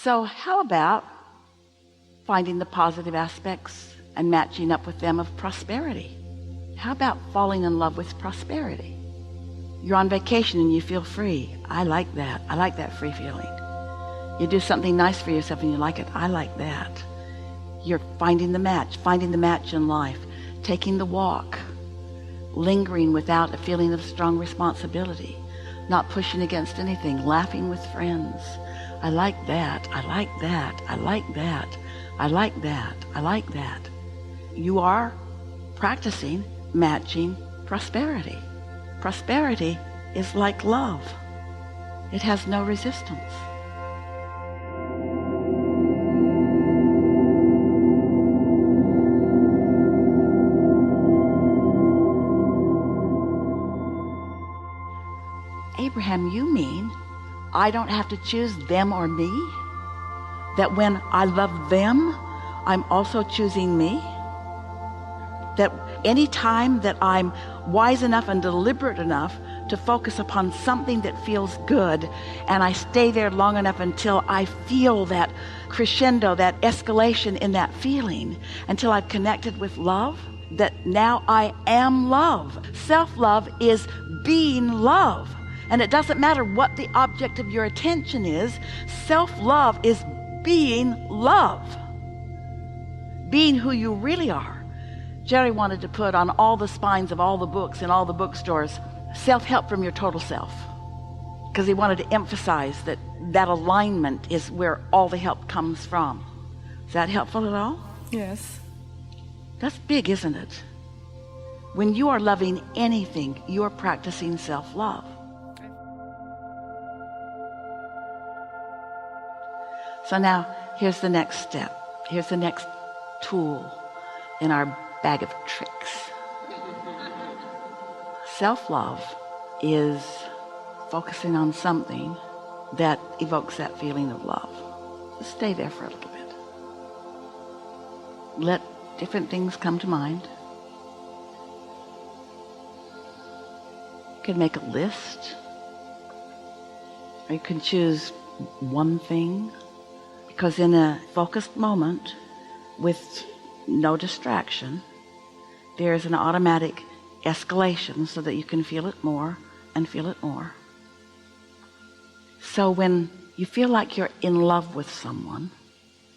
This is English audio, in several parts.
So how about finding the positive aspects and matching up with them of prosperity? How about falling in love with prosperity? You're on vacation and you feel free. I like that. I like that free feeling. You do something nice for yourself and you like it. I like that. You're finding the match in life, taking the walk, lingering without a feeling of strong responsibility, not pushing against anything, laughing with friends. I like that. I like that. I like that. I like that. I like that. You are practicing matching prosperity. Prosperity is like love. It has no resistance. Abraham, you mean I don't have to choose them or me? That when I love them, I'm also choosing me? That any time that I'm wise enough and deliberate enough to focus upon something that feels good, and I stay there long enough until I feel that crescendo, that escalation in that feeling, until I've connected with love, that now I am love. Self-love is being love. And it doesn't matter what the object of your attention is. Self-love is being love. Being who you really are. Jerry wanted to put on all the spines of all the books in all the bookstores, self-help from your total self. Because he wanted to emphasize that that alignment is where all the help comes from. Is that helpful at all? Yes. That's big, isn't it? When you are loving anything, you are practicing self-love. So now, here's the next step. Here's the next tool in our bag of tricks. Self-love is focusing on something that evokes that feeling of love. Just stay there for a little bit. Let different things come to mind. You can make a list, or you can choose one thing. Because in a focused moment with no distraction, there is an automatic escalation so that you can feel it more and feel it more. So when you feel like you're in love with someone,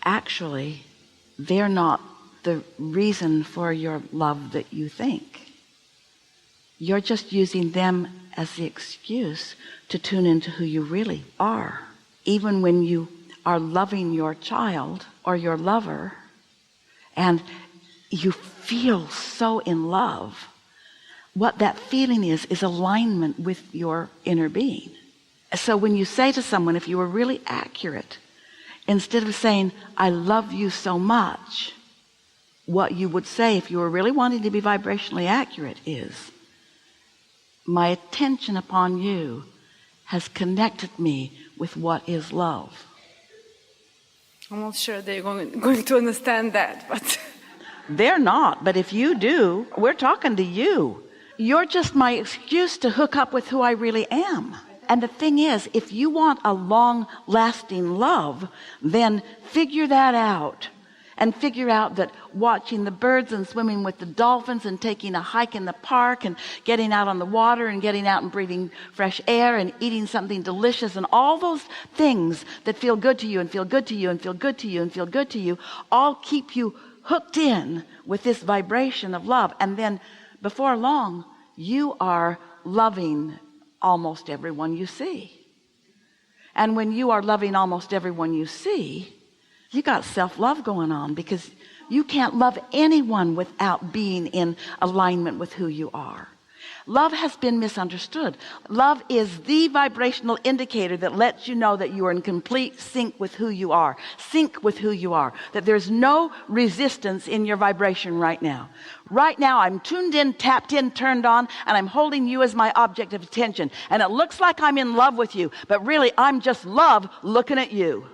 actually they're not the reason for your love that you think. You're just using them as the excuse to tune into who you really are. Even when you are loving your child or your lover and you feel so in love, what that feeling is alignment with your inner being. So when you say to someone, if you were really accurate, instead of saying I love you so much, what you would say if you were really wanting to be vibrationally accurate is, my attention upon you has connected me with what is love. I'm not sure they're going to understand that, but they're not. But if you do, we're talking to you. You're just my excuse to hook up with who I really am. And the thing is, if you want a long-lasting love, then figure that out. And figure out that watching the birds and swimming with the dolphins and taking a hike in the park and getting out on the water and getting out and breathing fresh air and eating something delicious and all those things that feel good to you and feel good to you and feel good to you and feel good to you all keep you hooked in with this vibration of love. And then before long, you are loving almost everyone you see. And when you are loving almost everyone you see, you got self-love going on, because you can't love anyone without being in alignment with who you are. Love has been misunderstood. Love is the vibrational indicator that lets you know that you are in complete sync with who you are. Sync with who you are. That there's no resistance in your vibration right now. Right now I'm tuned in, tapped in, turned on, and I'm holding you as my object of attention. And it looks like I'm in love with you, but really I'm just love looking at you.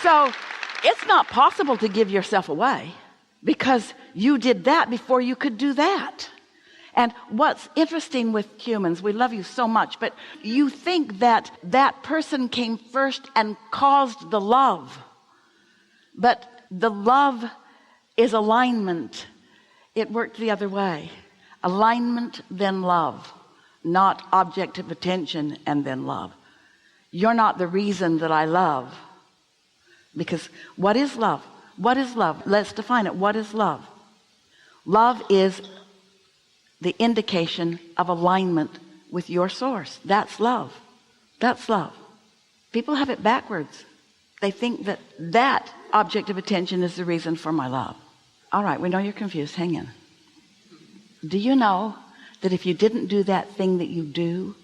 So it's not possible to give yourself away. because you did that before you could do that. And what's interesting with humans, we love you so much, but you think that that person came first and caused the love. But the love is alignment. It worked the other way. Alignment, then love, not object of attention and then love. You're not the reason that I love. Because what is love? What is love? Let's define it. What is love? Love is the indication of alignment with your source. That's love. That's love. People have it backwards. They think that that object of attention is the reason for my love. All right, we know you're confused. Hang in. Do you know that if you didn't do that thing that you do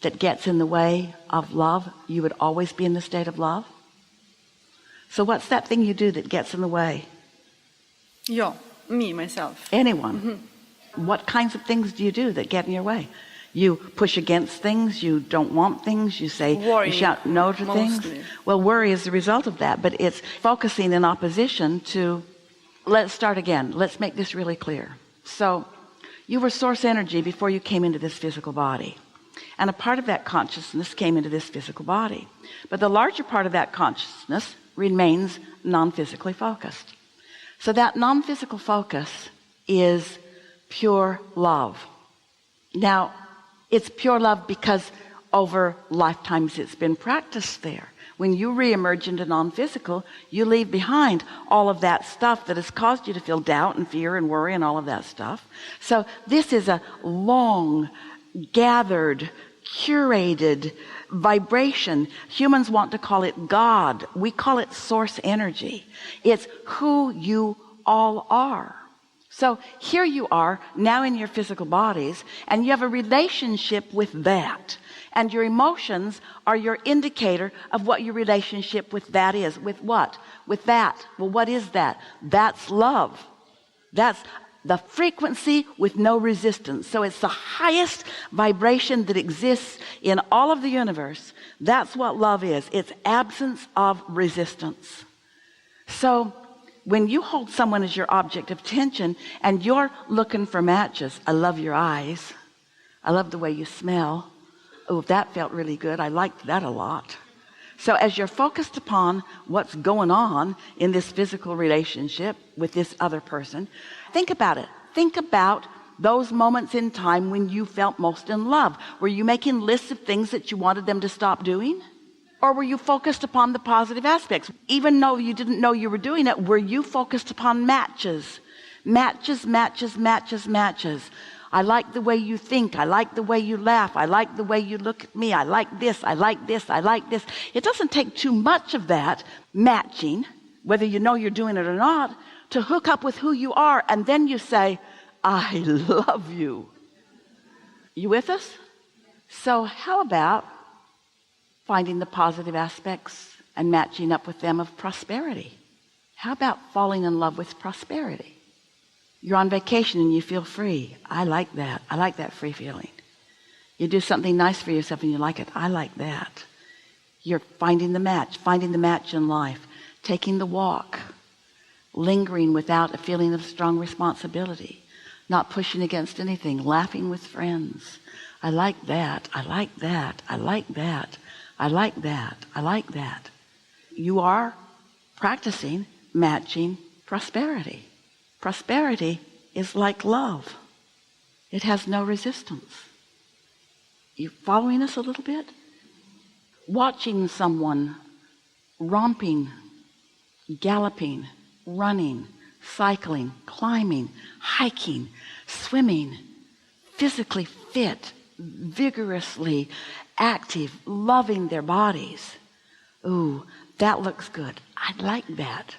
that gets in the way of love, you would always be in the state of love? So what's that thing you do that gets in the way? Me, myself. Anyone. What kinds of things do you do that get in your way? You push against things, you don't want things, you say, worry, you shout no to mostly. things. Well, worry is the result of that, but it's focusing in opposition to. Let's start again. Let's make this really clear. So you were source energy before you came into this physical body, and a part of that consciousness came into this physical body, but the larger part of that consciousness remains non-physically focused. So that non-physical focus is pure love. Now, it's pure love because over lifetimes it's been practiced there. When you reemerge into non-physical, you leave behind all of that stuff that has caused you to feel doubt and fear and worry and all of that stuff. So this is a long, gathered, curated vibration. Humans want to call it God. We call it source energy. It's who you all are. So here you are now in your physical bodies, and you have a relationship with that. And your emotions are your indicator of what your relationship with that is. With what? With that. Well, what is that? That's love. That's the frequency with no resistance. So it's the highest vibration that exists in all of the universe. That's what love is. It's absence of resistance. So when you hold someone as your object of attention and you're looking for matches, I love your eyes. I love the way you smell. Oh, that felt really good. I liked that a lot. So as you're focused upon what's going on in this physical relationship with this other person, think about it. Think about those moments in time when you felt most in love. Were you making lists of things that you wanted them to stop doing? Or were you focused upon the positive aspects? Even though you didn't know you were doing it, were you focused upon matches? Matches, matches, matches, matches. I like the way you think. I like the way you laugh. I like the way you look at me. I like this. I like this. I like this. It doesn't take too much of that matching, whether you know you're doing it or not, to hook up with who you are. And then you say, I love you. You with us? So how about finding the positive aspects and matching up with them of prosperity? How about falling in love with prosperity? You're on vacation and you feel free. I like that. I like that free feeling. You do something nice for yourself and you like it. I like that. You're finding the match in life, taking the walk, lingering without a feeling of strong responsibility, not pushing against anything, laughing with friends. I like that. I like that. I like that. I like that. I like that. You are practicing matching prosperity. Prosperity is like love. It has no resistance. You following us a little bit? Watching someone romping, galloping, running, cycling, climbing, hiking, swimming, physically fit, vigorously active, loving their bodies. Ooh, that looks good. I'd like that.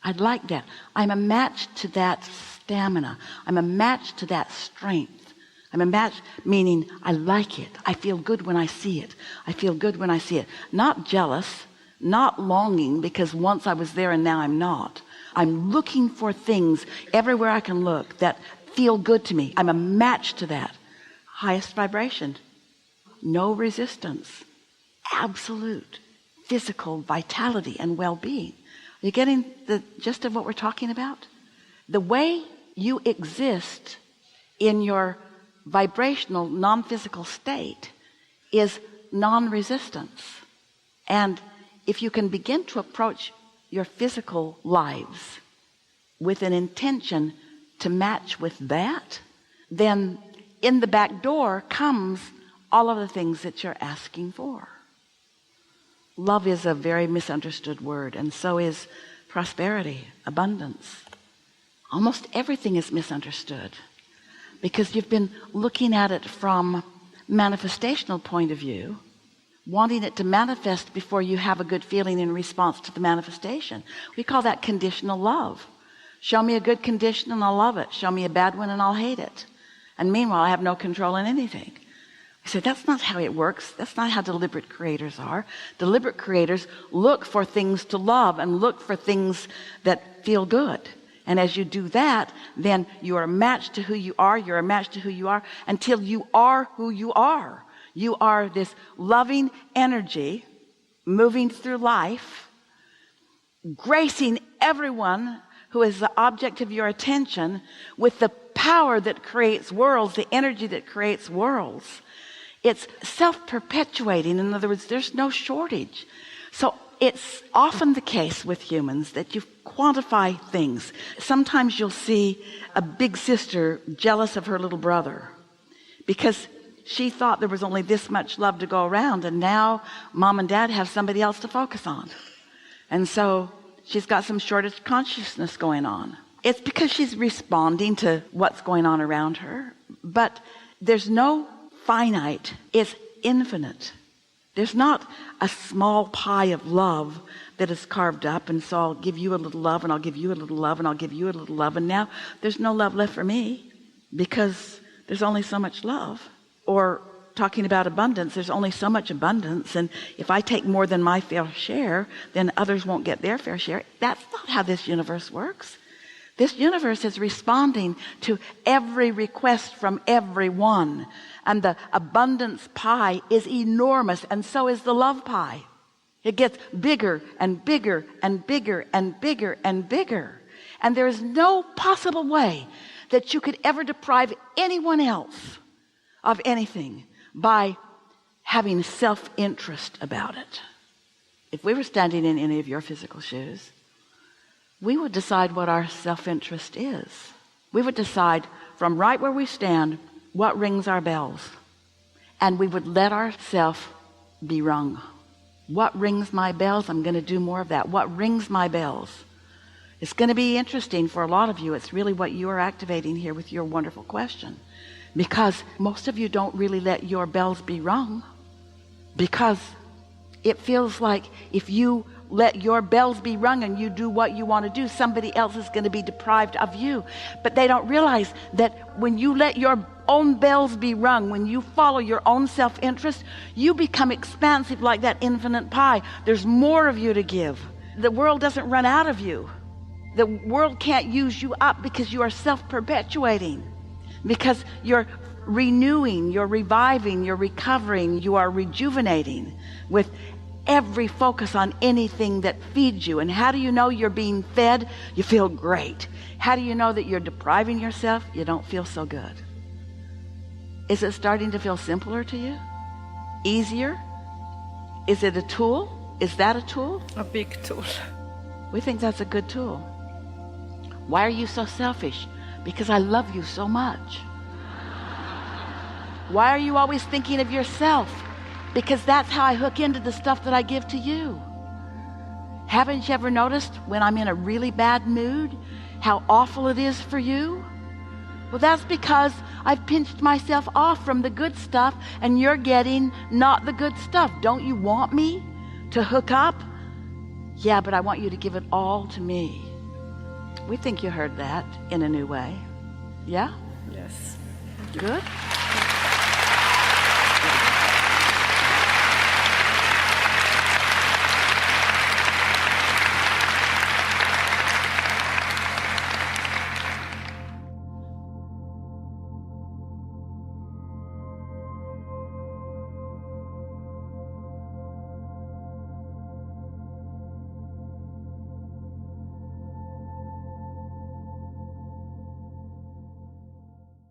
I'd like that. I'm a match to that stamina. I'm a match to that strength. I'm a match, meaning I like it. I feel good when I see it. I feel good when I see it. Not jealous, not longing because once I was there and now I'm not. I'm looking for things everywhere I can look that feel good to me. I'm a match to that. Highest vibration. No resistance. Absolute physical vitality and well-being. Are you getting the gist of what we're talking about? The way you exist in your vibrational, non-physical state is non-resistance. And if you can begin to approach your physical lives with an intention to match with that, then in the back door comes all of the things that you're asking for. Love is a very misunderstood word, and so is prosperity, abundance. Almost everything is misunderstood because you've been looking at it from manifestational point of view, wanting it to manifest before you have a good feeling in response to the manifestation. We call that conditional love. Show me a good condition and I'll love it. Show me a bad one and I'll hate it. And meanwhile, I have no control in anything. I said, that's not how it works. That's not how deliberate creators are. Deliberate creators look for things to love and look for things that feel good. And as you do that, then you are matched to who you are. You're a match to who you are until you are who you are. You are this loving energy moving through life, gracing everyone who is the object of your attention with the power that creates worlds, the energy that creates worlds. It's self-perpetuating. In other words, there's no shortage. So it's often the case with humans that you quantify things. Sometimes you'll see a big sister jealous of her little brother because she thought there was only this much love to go around, and now mom and dad have somebody else to focus on. And so she's got some shortage consciousness going on. It's because she's responding to what's going on around her. But there's no finite, it's infinite. There's not a small pie of love that is carved up, and so I'll give you a little love and I'll give you a little love and I'll give you a little love, and now there's no love left for me because there's only so much love. Or talking about abundance, there's only so much abundance, and if I take more than my fair share, then others won't get their fair share. That's not how this universe works. This universe is responding to every request from everyone, and the abundance pie is enormous, and so is the love pie. It gets bigger and bigger and bigger and bigger and bigger, and there is no possible way that you could ever deprive anyone else of anything by having self-interest about it. If we were standing in any of your physical shoes, we would decide what our self-interest is. We would decide from right where we stand what rings our bells, and we would let ourselves be rung. What rings my bells? I'm going to do more of that. What rings my bells? It's going to be interesting for a lot of you. It's really what you are activating here with your wonderful question, because most of you don't really let your bells be rung, because it feels like if you let your bells be rung and you do what you want to do, somebody else is going to be deprived of you. But they don't realize that when you let your own bells be rung, when you follow your own self-interest, you become expansive like that infinite pie. There's more of you to give. The world doesn't run out of you. The world can't use you up because you are self-perpetuating, because you're renewing, you're reviving, you're recovering, you are rejuvenating with every focus on anything that feeds you. And how do you know you're being fed? You feel great. How do you know that you're depriving yourself? You don't feel so good. Is it starting to feel simpler to you? Easier? Is it a tool? Is that a tool? A big tool. We think that's a good tool. Why are you so selfish? Because I love you so much. Why are you always thinking of yourself? Because that's how I hook into the stuff that I give to you. Haven't you ever noticed when I'm in a really bad mood how awful it is for you? Well, that's because I've pinched myself off from the good stuff, and you're getting not the good stuff. Don't you want me to hook up? Yeah, but I want you to give it all to me. We think you heard that in a new way. Yeah? Yes. Good.